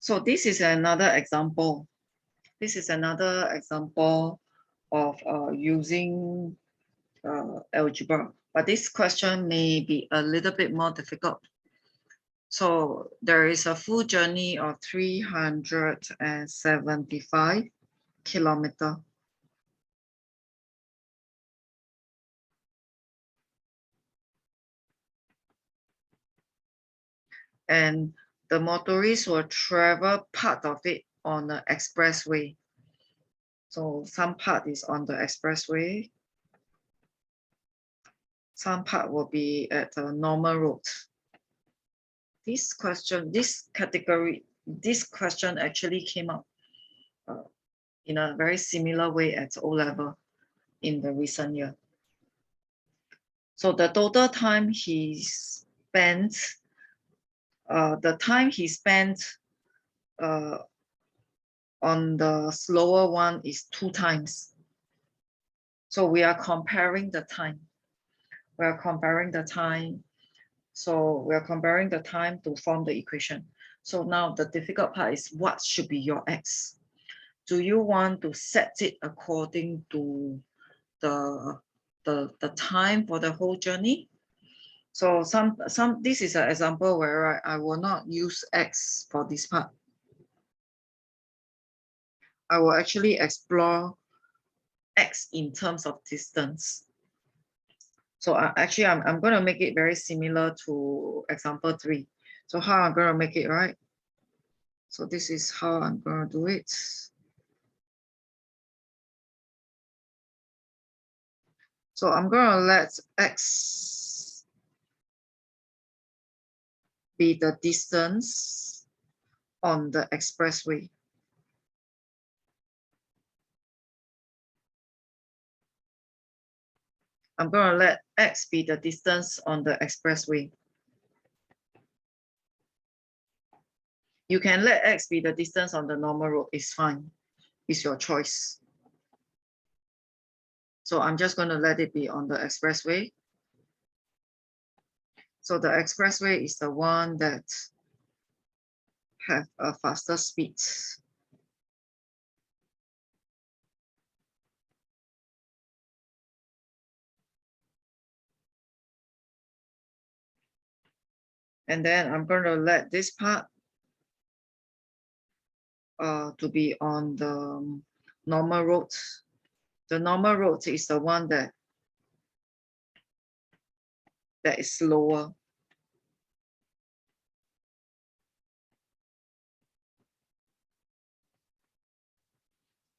So this is another example. This is another example of using algebra, but this question may be a little bit more difficult. So there is a full journey of 375 kilometers. And the motorists will travel part of it on the expressway. So some part is on the expressway. Some part will be at the normal road. This question actually came up in a very similar way at O level in the recent year. So the total time he spent, on the slower one is 2 times. So we are comparing the time. We are comparing the time. So we are comparing the time to form the equation. So now the difficult part is what should be your x? Do you want to set it according to the time for the whole journey? So this is an example where I will not use x for this part. I will actually explore x in terms of distance. So actually, I'm going to make it very similar to example 3. So how I'm going to make it, right? So this is how I'm going to do it. So I'm going to let x be the distance on the expressway. I'm going to let x be the distance on the expressway. You can let x be the distance on the normal road, it's fine. It's your choice. So I'm just going to let it be on the expressway. So the expressway is the one that have a faster speed. And then I'm going to let this part to be on the normal road. The normal road is the one that is slower.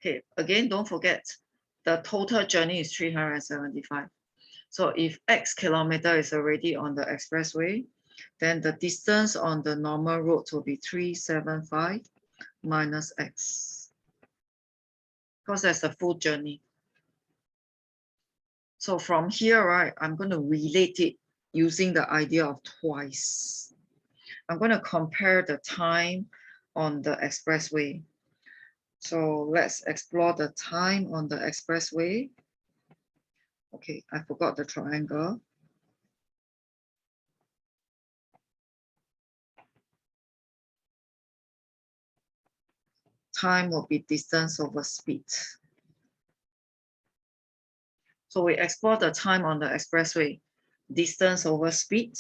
Okay, again, don't forget, the total journey is 375. So if x kilometer is already on the expressway, then the distance on the normal road will be 375 minus x, because that's the full journey. So from here, right, I'm going to relate it using the idea of twice. I'm going to compare the time on the expressway. So let's explore the time on the expressway. Okay, I forgot the triangle. Time will be distance over speed. So we explore the time on the expressway, distance over speed.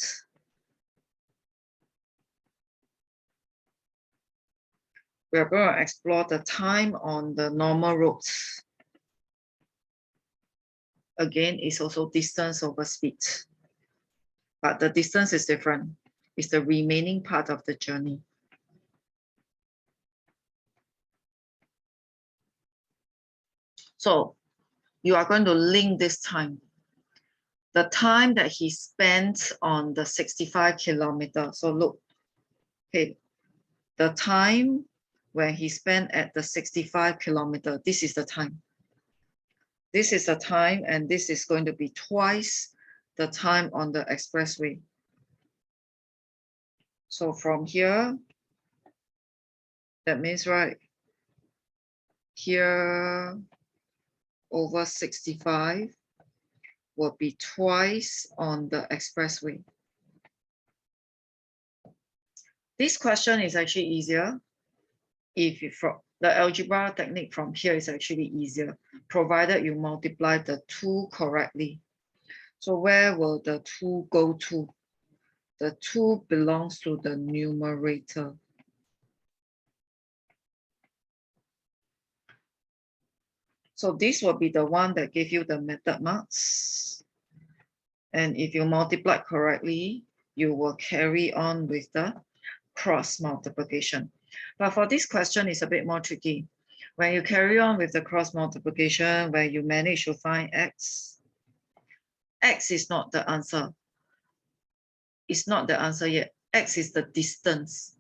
We are going to explore the time on the normal roads. Again, it's also distance over speed, but the distance is different. It's the remaining part of the journey. So you are going to link this time. The time that he spent on the 65 kilometers. So look, okay, the time when he spent at the 65 kilometers, this is the time. This is the time, and this is going to be twice the time on the expressway. So from here, that means, right, here over 65 will be twice on the expressway. This question is actually easier if you from the algebra technique from here is actually easier, provided you multiply the 2 correctly. So where will the 2 go to? The 2 belongs to the numerator. So this will be the one that gave you the method marks. And if you multiply correctly, you will carry on with the cross multiplication. But for this question, it's a bit more tricky. When you carry on with the cross multiplication, where you manage to find x, x is not the answer. It's not the answer yet. X is the distance.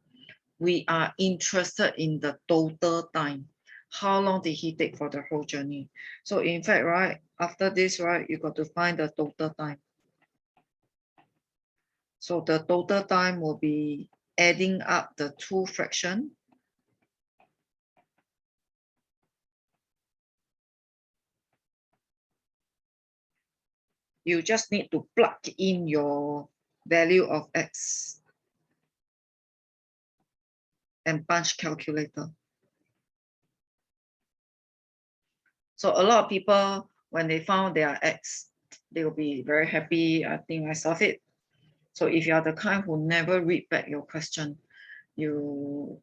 We are interested in the total time. How long did he take for the whole journey? So in fact, right, after this, right, you got to find the total time. So the total time will be adding up the 2 fractions. You just need to plug in your value of x and punch calculator. So a lot of people, when they found their x, they will be very happy. I think I solved it. So if you are the kind who never read back your question, you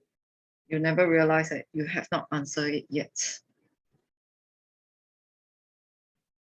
never realize that you have not answered it yet.